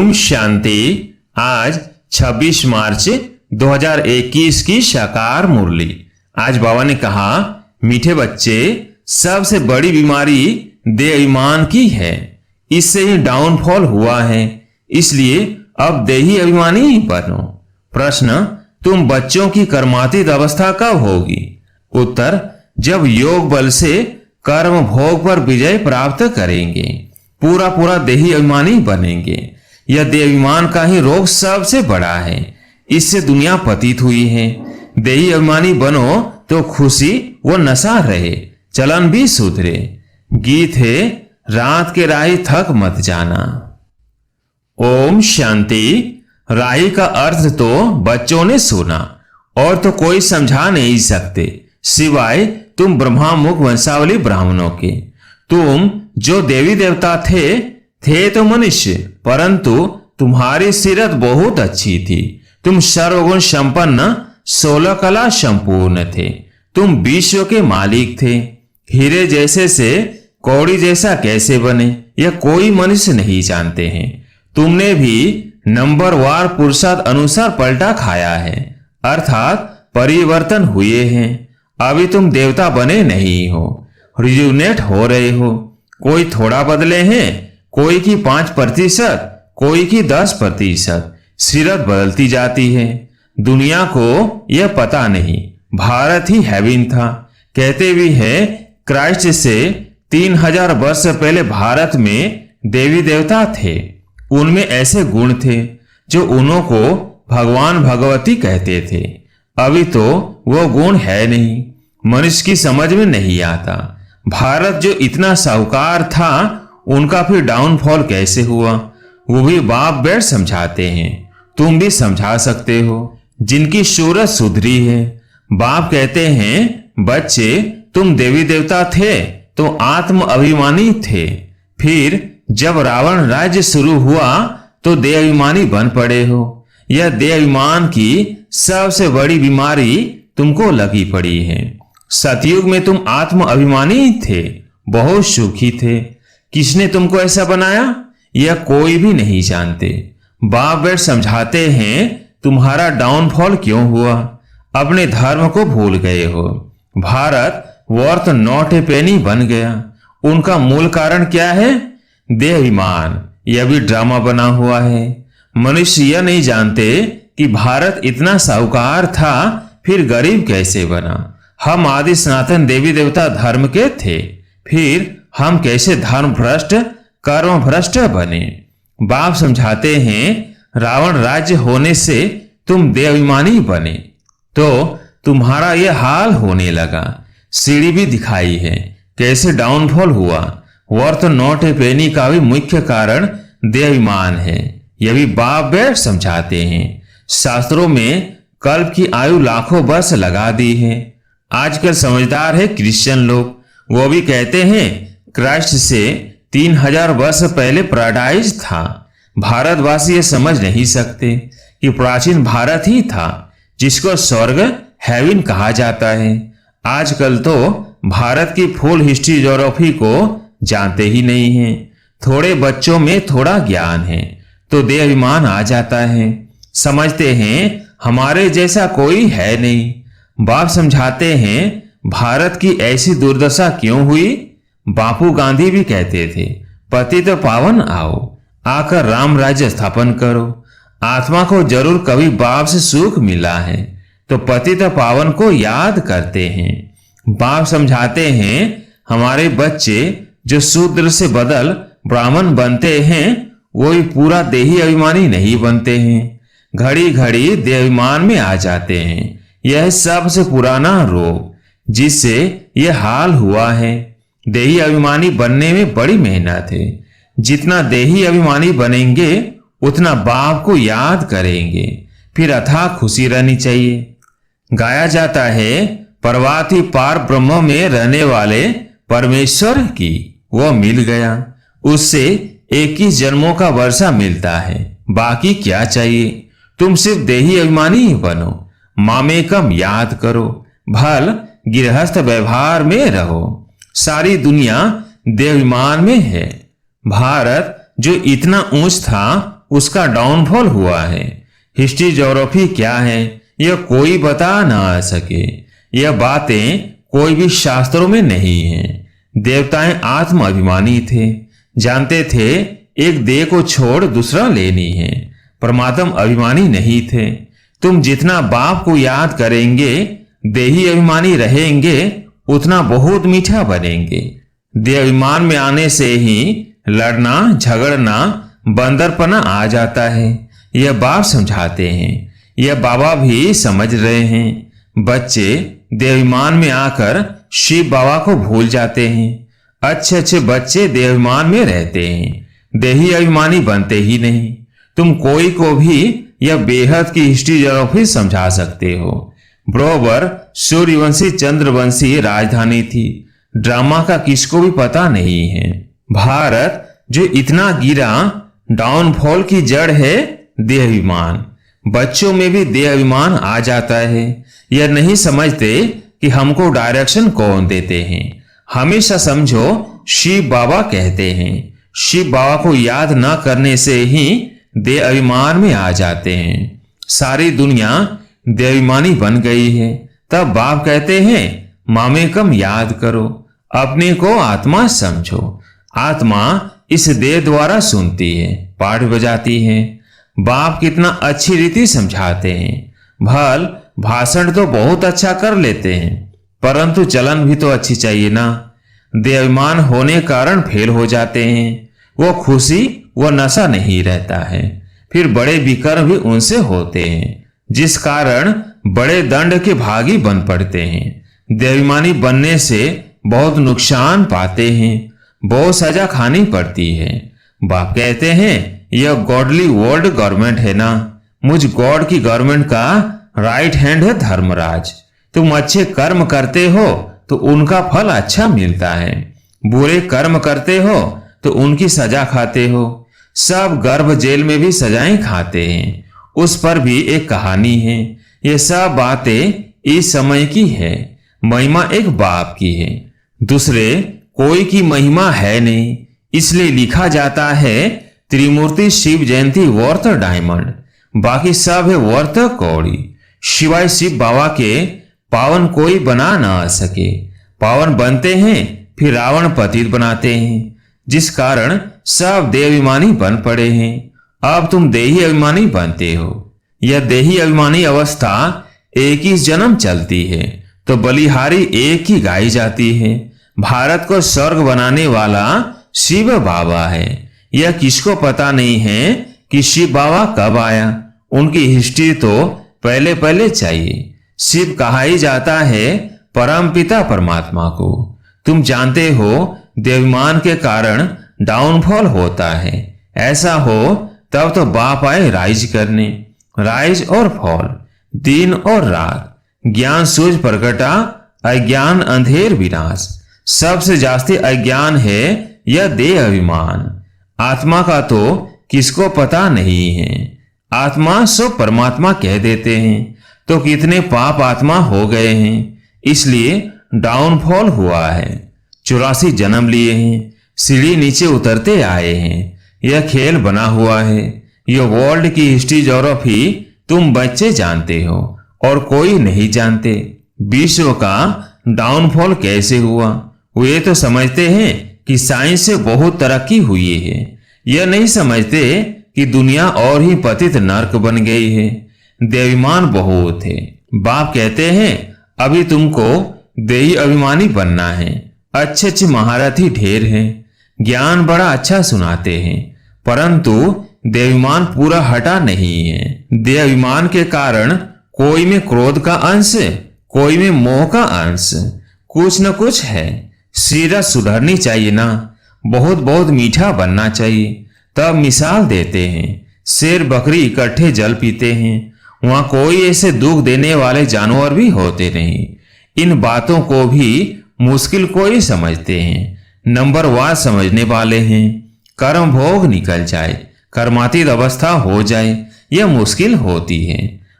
ओम शांति। आज 26 मार्च 2021 की साकार मुरली। आज बाबा ने कहा, मीठे बच्चे, सबसे बड़ी बीमारी देह अभिमान की है। इससे ही डाउनफॉल हुआ है, इसलिए अब देही अभिमानी ही बनो। प्रश्न, तुम बच्चों की कर्मातीत अवस्था कब होगी? उत्तर, जब योग बल से कर्म भोग पर विजय प्राप्त करेंगे, पूरा देही अभिमानी बनेंगे। यह देह अभिमान का ही रोग सबसे बड़ा है, इससे दुनिया पतित हुई है। देही अभिमानी बनो तो खुशी व नशा रहे, चलन भी सुधरे। गीत है, रात के राही थक मत जाना। ओम शांति। राही का अर्थ तो बच्चों ने सुना और तो कोई समझा नहीं सकते सिवाय तुम ब्रह्मामुख वंशावली ब्राह्मणों के। तुम जो देवी देवता थे तो मनुष्य, परंतु तुम्हारी सीरत बहुत अच्छी थी। तुम सर्वगुण संपन्न 16 कला संपूर्ण थे। तुम विश्व के मालिक थे। हीरे जैसे से कौड़ी जैसा कैसे बने, यह कोई मनुष्य नहीं जानते हैं। तुमने भी नंबरवार पुरुषार्थ अनुसार पलटा खाया है, अर्थात परिवर्तन हुए हैं। अभी तुम देवता बने नहीं हो, रिजुनेट हो रहे हो। कोई थोड़ा बदले हैं, कोई की 5%, कोई की 10%। सीरत बदलती जाती है। दुनिया को यह पता नहीं, भारत ही हेवन था। कहते भी है, क्राइस्ट से 3000 वर्ष पहले भारत में देवी देवता थे। उनमें ऐसे गुण थे जो उन्हों को भगवान भगवती कहते थे। अभी तो वो गुण है नहीं, मनुष्य की समझ में नहीं आता। भारत जो इतना साहूकार था, उनका फिर डाउनफॉल कैसे हुआ, वो भी बाप बैठ समझाते हैं। तुम भी समझा सकते हो, जिनकी सूरत सुधरी है। बाप कहते हैं, बच्चे, तुम देवी देवता थे तो आत्म अभिमानी थे। फिर जब रावण राज्य शुरू हुआ तो देह अभिमानी बन पड़े हो। यह देह अभिमान की सबसे बड़ी बीमारी तुमको लगी पड़ी है। सतयुग में तुम आत्म अभिमानी थे, बहुत सुखी थे। किसने तुमको ऐसा बनाया, यह कोई भी नहीं जानते। बाप बैठ समझाते हैं, तुम्हारा डाउनफॉल क्यों हुआ, अपने धर्म को भूल गए हो। भारत वर्थ नॉट ए पेनी बन गया। उनका मूल कारण क्या है? देह अभिमान। यह भी ड्रामा बना हुआ है। मनुष्य यह नहीं जानते कि भारत इतना साहूकार था, फिर गरीब कैसे बना। हम आदि सनातन देवी देवता धर्म के थे, फिर हम कैसे धर्म भ्रष्ट कर्म भ्रष्ट बने। बाप समझाते हैं, रावण राज्य होने से तुम देह अभिमानी बने तो तुम्हारा यह हाल होने लगा। सीढ़ी भी दिखाई है कैसे डाउनफॉल हुआ। वर्थ नॉट ए पेनी का भी मुख्य कारण देह अभिमान है। यह भी बाप बैठ समझाते हैं। शास्त्रों में कल्प की आयु लाखों वर्ष लगा दी है। आजकल समझदार है क्रिश्चियन लोग, वो भी कहते हैं क्राइस्ट से 3000 वर्ष पहले पैराडाइज था। भारतवासी ये समझ नहीं सकते कि प्राचीन भारत ही था, जिसको स्वर्ग हेवन कहा जाता है। आजकल तो भारत की फुल हिस्ट्री ज्योग्राफी को जानते ही नहीं हैं। थोड़े बच्चों में थोड़ा ज्ञान है तो देह अभिमान आ जाता है। समझते हैं हमारे जैसा कोई है नहीं। बाप समझाते हैं, भारत की ऐसी दुर्दशा क्यों हुई। बापू गांधी भी कहते थे, पतित पावन आओ, आकर राम राज्य स्थापन करो। आत्मा को जरूर कभी बाप से सुख मिला है तो पतित पावन को याद करते हैं। बाप समझाते हैं, हमारे बच्चे जो शूद्र से बदल ब्राह्मण बनते हैं, वो भी पूरा देही अभिमानी नहीं बनते हैं। घड़ी घड़ी देह अभिमान में आ जाते हैं। यह सबसे पुराना रोग जिससे यह हाल हुआ है। देही अभिमानी बनने में बड़ी मेहनत है। जितना देही अभिमानी बनेंगे उतना बाप को याद करेंगे, फिर अथाह खुशी रहनी चाहिए। गाया जाता है, पर्वती पार ब्रह्म में रहने वाले परमेश्वर की वो मिल गया। उससे 21 जन्मों का वर्षा मिलता है, बाकी क्या चाहिए। तुम सिर्फ देही अभिमानी ही बनो, मामेकम याद करो, भल गृहस्थ व्यवहार में रहो। सारी दुनिया देह अभिमान में है। भारत जो इतना ऊंच था उसका डाउनफॉल हुआ है। हिस्ट्री ज्योग्राफी क्या है यह कोई बता ना सके। यह बातें कोई भी शास्त्रों में नहीं है। देवताएं आत्म अभिमानी थे, जानते थे एक देह को छोड़ दूसरा लेनी है। परमात्मा अभिमानी नहीं थे। तुम जितना बाप को याद करेंगे, देही अभिमानी रहेंगे, उतना बहुत मीठा बनेंगे। देह अभिमान में आने से ही लड़ना झगड़ना बंदरपना आ जाता है। यह बाप समझाते हैं, यह बाबा भी समझ रहे हैं। बच्चे देहाभिमान में आकर शिव बाबा को भूल जाते हैं। अच्छे अच्छे बच्चे देहाभिमान में रहते हैं, देही अभिमानी बनते ही नहीं। तुम कोई को भी यह बेहद की हिस्ट्री ज्योग्राफी समझा सकते हो। बरोबर सूर्यवंशी चंद्रवंशी राजधानी थी। ड्रामा का किसको भी पता नहीं है। भारत जो इतना गिरा, डाउनफॉल की जड़ है देहाभिमान। बच्चों में भी देहाभिमान आ जाता है। यह नहीं समझते कि हमको डायरेक्शन कौन देते हैं। हमेशा समझो शिव बाबा कहते हैं। शिव बाबा को याद न करने से ही देहाभिमान में आ जाते हैं। सारी दुनिया देहाभिमानी बन गई है। तब बाप कहते हैं मामे कम याद करो, अपने को आत्मा समझो। आत्मा इस देह द्वारा सुनती है, पाठ बजाती है। बाप कितना अच्छी रीति समझाते हैं। भल भाषण तो बहुत अच्छा कर लेते हैं, परंतु चलन भी तो अच्छी चाहिए ना। देहाभिमान होने कारण फेल हो जाते हैं। वो खुशी वो नशा नहीं रहता है। फिर बड़े विकर्म भी उनसे होते हैं, जिस कारण बड़े दंड के भागी बन पड़ते हैं। देहाभिमानी बनने से बहुत नुकसान पाते हैं, बहुत सजा खानी पड़ती है। बाप कहते हैं यह गॉडली वर्ल्ड गवर्नमेंट है ना। मुझ गॉड की गवर्नमेंट का राइट हैंड है धर्मराज। तुम अच्छे कर्म करते हो तो उनका फल अच्छा मिलता है, बुरे कर्म करते हो तो उनकी सजा खाते हो। सब गर्भ जेल में भी सजाएं खाते हैं, उस पर भी एक कहानी है। ये सब बातें इस समय की है। महिमा एक बाप की है, दूसरे कोई की महिमा है नहीं। इसलिए लिखा जाता है त्रिमूर्ति शिव जयंती वर्थ डायमंड, बाकी सब है वर्थ कौड़ी। शिवाय शिव बाबा के पावन कोई बना ना सके। पावन बनते हैं फिर रावण पतित बनाते हैं, जिस कारण सब देहाभिमानी बन पड़े हैं। अब तुम देही अभिमानी बनते हो। यह देही अभिमानी अवस्था 21 जन्म चलती है तो बलिहारी एक ही गाई जाती है। भारत को स्वर्ग बनाने वाला शिव बाबा है। यह किसको पता नहीं है कि शिव बाबा कब आया। उनकी हिस्ट्री तो पहले पहले चाहिए। शिव कहा ही जाता है परम पिता परमात्मा को। तुम जानते हो देहाभिमान के कारण डाउनफॉल होता है। ऐसा हो तब तो बाप आए राइज करने। राइज और फॉल, दिन और रात, ज्ञान सूझ प्रकटा, अज्ञान अंधेर विनाश। सबसे जास्ती अज्ञान है यह देह अभिमान। आत्मा का तो किसको पता नहीं है। आत्मा सो परमात्मा कह देते हैं तो कितने पाप आत्मा हो गए हैं। इसलिए डाउनफॉल हुआ है। 84 जन्म लिए हैं, सीढ़ी नीचे उतरते आए हैं। यह खेल बना हुआ है। यह वर्ल्ड की हिस्ट्री ज्योग्राफी तुम बच्चे जानते हो और कोई नहीं जानते। विश्व का डाउनफॉल कैसे हुआ वे तो समझते हैं कि साइंस से बहुत तरक्की हुई है। यह नहीं समझते कि दुनिया और ही पतित नर्क बन गई है। देहाभिमान बहुत है। बाप कहते हैं अभी तुमको देही अभिमानी बनना है। अच्छे अच्छे महारथी ढेर हैं, ज्ञान बड़ा अच्छा सुनाते हैं, परंतु देहाभिमान पूरा हटा नहीं है। देहाभिमान के कारण कोई में क्रोध का अंश, कोई में मोह का अंश, कुछ न कुछ है। सीरत सुधरनी चाहिए ना, बहुत बहुत मीठा बनना चाहिए। तब मिसाल देते हैं, शेर बकरी इकट्ठे जल पीते हैं, वहां कोई ऐसे दुख देने वाले जानवर भी होते नहीं। इन बातों को भी मुश्किल कोई समझते हैं, नंबरवार समझने वाले हैं। कर्म भोग निकल जाए, कर्मातीत अवस्था हो जाए, यह मुश्किल होती है।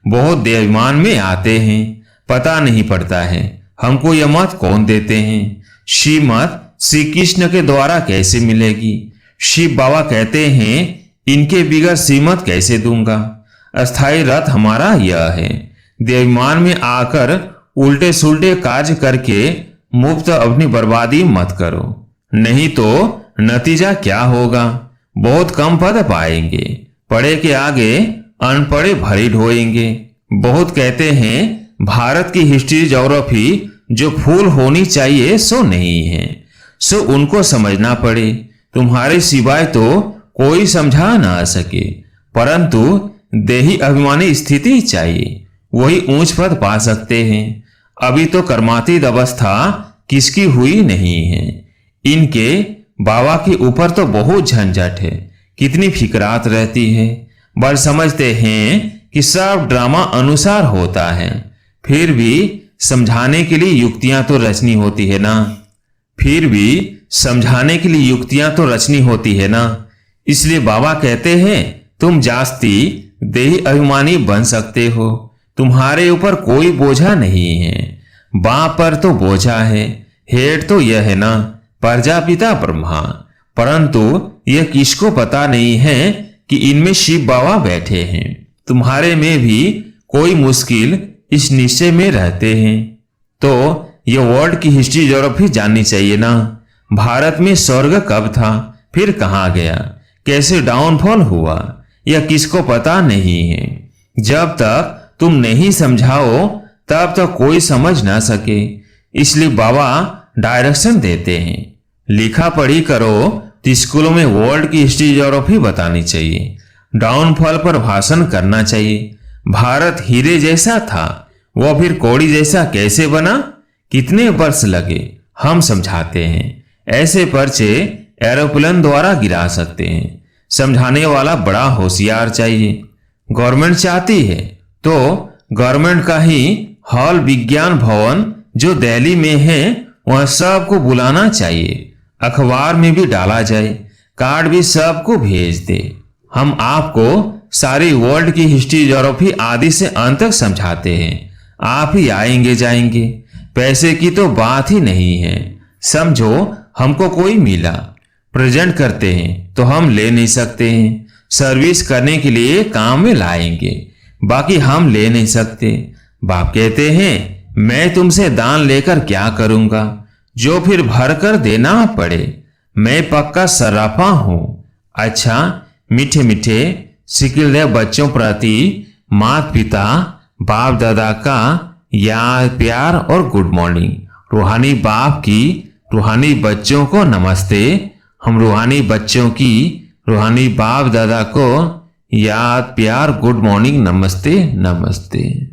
बहुत देहाभिमान में आते हैं, पता नहीं पड़ता है हमको यह मत कौन देते हैं। श्रीमत श्री कृष्ण के द्वारा कैसे मिलेगी। शिव बाबा कहते हैं इनके बिगड़ सीमत कैसे दूंगा। अस्थाई रथ हमारा यह है। देवाभिमान में आकर उल्टे सुल्टे कार्य करके मुफ्त अपनी बर्बादी मत करो, नहीं तो नतीजा क्या होगा। बहुत कम पद पाएंगे, पढ़े के आगे अनपढ़े भरी ढोएंगे। बहुत कहते हैं भारत की हिस्ट्री ज्योग्राफी जो फूल होनी चाहिए सो नहीं है, सो उनको समझना पड़े। तुम्हारे सिवाय तो कोई समझा ना सके, परंतु देही अभिमानी स्थिति चाहिए, वही ऊंच पद पा सकते हैं। अभी तो कर्मातीत अवस्था किसकी हुई नहीं है। इनके बाबा के ऊपर तो बहुत झंझट है, कितनी फिक्रात रहती है। बड़ समझते हैं कि सब ड्रामा अनुसार होता है, फिर भी समझाने के लिए युक्तियां तो रचनी होती है ना। इसलिए बाबा कहते हैं तुम जास्ती देही अभिमानी बन सकते हो, तुम्हारे ऊपर कोई बोझा नहीं है। बाप पर तो बोझा है, हेड तो यह है ना, प्रजापिता ब्रह्मा। परंतु यह किसको पता नहीं है कि इनमें शिव बाबा बैठे हैं। तुम्हारे में भी कोई मुश्किल इस निश्चय में रहते हैं। तो यह वर्ल्ड की हिस्ट्री ज्योग्राफी जाननी चाहिए ना। भारत में स्वर्ग कब था, फिर कहां गया, कैसे डाउनफॉल हुआ, यह किसको पता नहीं है। जब तक तुम नहीं समझाओ तब तक कोई समझ ना सके। इसलिए बाबा डायरेक्शन देते हैं, लिखा पढ़ी करो तो स्कूलों में वर्ल्ड की हिस्ट्री ज्योग्राफी बतानी चाहिए, डाउनफॉल पर भाषण करना चाहिए। भारत हीरे जैसा था, वह फिर कौड़ी जैसा कैसे बना, कितने वर्ष लगे, हम समझाते हैं। ऐसे पर्चे एरोप्लेन द्वारा गिरा सकते हैं। समझाने वाला बड़ा होशियार चाहिए। गवर्नमेंट चाहती है तो गवर्नमेंट का ही हॉल विज्ञान भवन जो दिल्ली में है वह सबको बुलाना चाहिए, अखबार में भी डाला जाए, कार्ड भी सबको भेज दे। हम आपको सारी वर्ल्ड की हिस्ट्री ज्योग्राफी आदि से अंत तक समझाते हैं, आप ही आएंगे जाएंगे। पैसे की तो बात ही नहीं है। समझो हमको कोई मिला, प्रेजेंट करते हैं तो हम ले नहीं सकते हैं, सर्विस करने के लिए काम में लाएंगे, बाकी हम ले नहीं सकते। बाप कहते हैं मैं तुमसे दान लेकर क्या करूंगा, जो फिर भर कर देना पड़े। मैं पक्का सर्राफा हूं। अच्छा, मीठे मीठे सिकिलदेव बच्चों प्रति माता पिता बाप दादा का याद प्यार और गुड मॉर्निंग। रूहानी बाप की रूहानी बच्चों को नमस्ते। हम रूहानी बच्चों की रूहानी बाप दादा को याद प्यार गुड मॉर्निंग नमस्ते नमस्ते।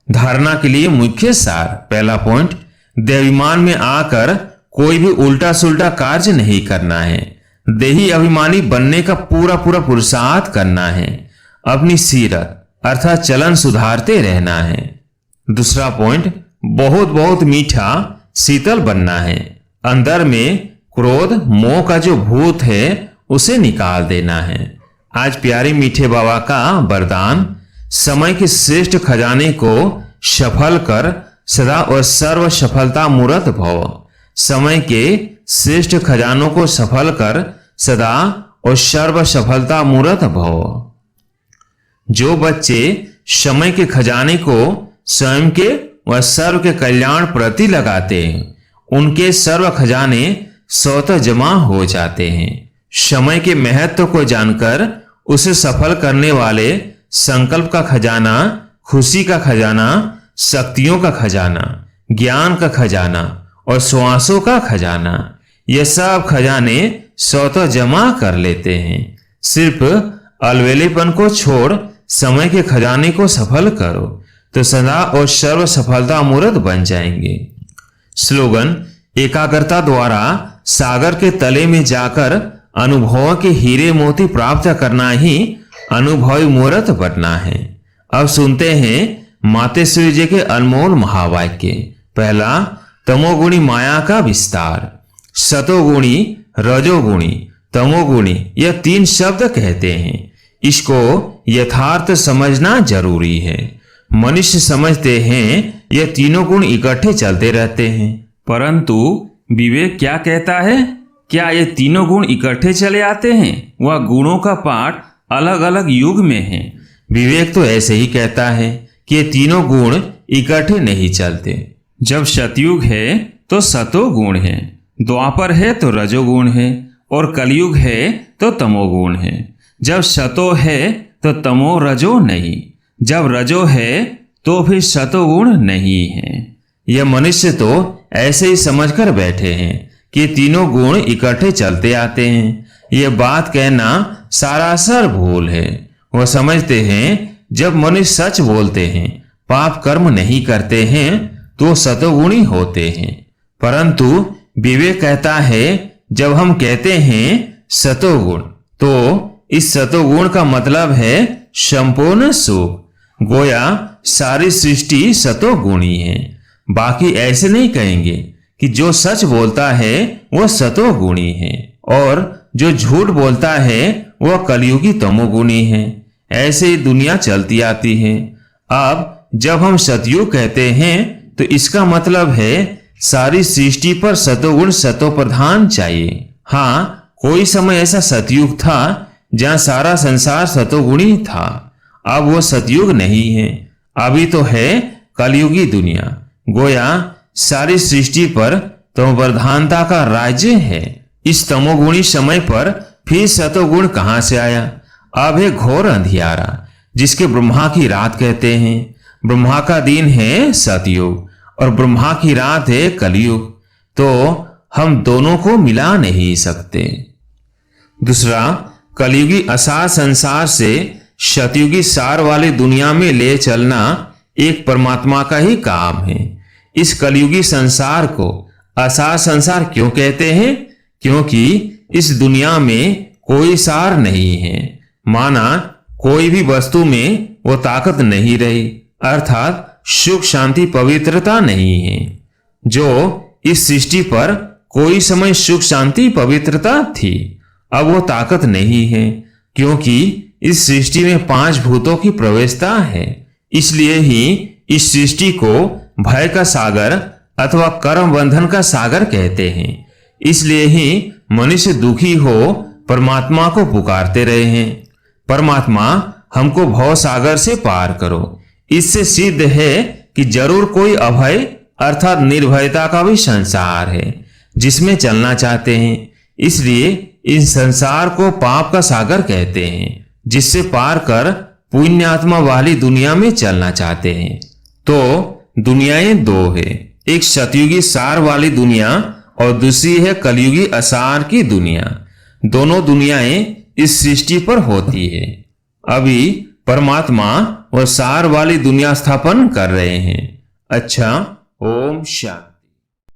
धारणा के लिए मुख्य सार। पहला पॉइंट, देवाभिमान में आकर कोई भी उल्टा सुल्टा कार्य नहीं करना है। देही अभिमानी बनने का पूरा पूरा पुरुषार्थ करना है। अपनी सीरत अर्थात चलन सुधारते रहना है। दूसरा पॉइंट, बहुत बहुत मीठा शीतल बनना है। अंदर में क्रोध मोह का जो भूत है उसे निकाल देना है। आज प्यारे मीठे बाबा का वरदान, समय के श्रेष्ठ खजाने को सफल कर सदा और सर्व सफलता मूर्त भव। समय के श्रेष्ठ खजानों को सफल कर सदा और सर्व सफलता मूर्त भव। जो बच्चे समय के खजाने को स्वयं के व सर्व के कल्याण प्रति लगाते हैं, उनके सर्व खजाने स्वतः जमा हो जाते हैं। समय के महत्व को जानकर उसे सफल करने वाले संकल्प का खजाना, खुशी का खजाना, शक्तियों का खजाना, ज्ञान का खजाना और श्वासों का खजाना, ये सब खजाने स्वतः जमा कर लेते हैं। सिर्फ अलवेलेपन को छोड़ समय के खजाने को सफल करो तो सदा और सर्व सफलता मूर्त बन जाएंगे। स्लोगन, एकाग्रता द्वारा सागर के तले में जाकर अनुभव के हीरे मोती प्राप्त करना ही अनुभवी मूर्त बनना है। अब सुनते हैं मातेश्वरी जी के अनमोल महावाक्य। पहला, तमोगुणी माया का विस्तार। सतोगुणी, रजोगुणी, तमोगुणी, यह तीन शब्द कहते हैं। इसको यथार्थ समझना जरूरी है। मनुष्य समझते हैं यह तीनों गुण इकट्ठे चलते रहते हैं, परंतु विवेक क्या कहता है क्या ये तीनों गुण इकट्ठे चले आते हैं? वह गुणों का पाठ अलग अलग युग में है। विवेक तो ऐसे ही कहता है कि ये तीनों गुण इकट्ठे नहीं चलते। जब सतयुग है तो सतोगुण है, द्वापर है तो रजोगुण है, और कलयुग है तो तमोगुण है। जब सतो है तो तमो रजो नहीं, जब रजो है तो फिर सतोगुण नहीं है। यह मनुष्य तो ऐसे ही समझकर बैठे हैं कि तीनों गुण इकट्ठे चलते आते हैं। यह बात कहना सरासर भूल है। वह समझते हैं जब मनुष्य सच बोलते हैं, पाप कर्म नहीं करते हैं, तो सतोगुणी होते हैं। परंतु विवेक कहता है जब हम कहते हैं सतोगुण, तो इस सतोगुण का मतलब है संपूर्ण सुख। गोया सारी सृष्टि सतोगुणी है। बाकी ऐसे नहीं कहेंगे कि जो सच बोलता है वह सतोगुणी है और जो झूठ बोलता है वह कलयुगी तमोगुणी है। ऐसे ही दुनिया चलती आती है। अब जब हम सतयुग कहते हैं तो इसका मतलब है सारी सृष्टि पर सतोगुण सतोप्रधान चाहिए। हाँ, कोई समय ऐसा सतयुग था जहां सारा संसार सतोगुणी था। अब वो सतयुग नहीं है, अभी तो है कलयुगी दुनिया। गोया सारी सृष्टि पर तमोप्रधानता का राज्य है। इस तमोगुणी समय पर फिर सतोगुण कहां से आया? अब है घोर अंधियारा, जिसके ब्रह्मा की रात कहते हैं। ब्रह्मा का दिन है सतयुग और ब्रह्मा की रात है कलयुग, तो हम दोनों को मिला नहीं सकते। दूसरा, कलयुगी असार संसार से सतयुगी सार वाली दुनिया में ले चलना एक परमात्मा का ही काम है। इस कलयुगी संसार को असार संसार क्यों कहते हैं? क्योंकि इस दुनिया में कोई सार नहीं है। माना कोई भी वस्तु में वो ताकत नहीं रही, अर्थात सुख शांति पवित्रता नहीं है। जो इस सृष्टि पर कोई समय सुख शांति पवित्रता थी, अब वो ताकत नहीं है, क्योंकि इस सृष्टि में 5 भूतों की प्रवेशता है। इसलिए ही इस सृष्टि को भय का सागर अथवा कर्म बंधन का सागर कहते हैं। इसलिए ही मनुष्य दुखी हो परमात्मा को पुकारते रहे हैं, परमात्मा हमको भव सागर से पार करो। इससे सिद्ध है कि जरूर कोई अभय अर्थात निर्भयता का भी संसार है जिसमें चलना चाहते हैं। इसलिए इस संसार को पाप का सागर कहते हैं, जिससे पार कर पुण्यात्मा वाली दुनिया में चलना चाहते हैं। तो दुनियाएं दो है, एक सतयुगी सार वाली दुनिया और दूसरी है कलयुगी असार की दुनिया। दोनों दुनियाएं इस सृष्टि पर होती है। अभी परमात्मा और सार वाली दुनिया स्थापन कर रहे हैं। अच्छा, ओम शांति।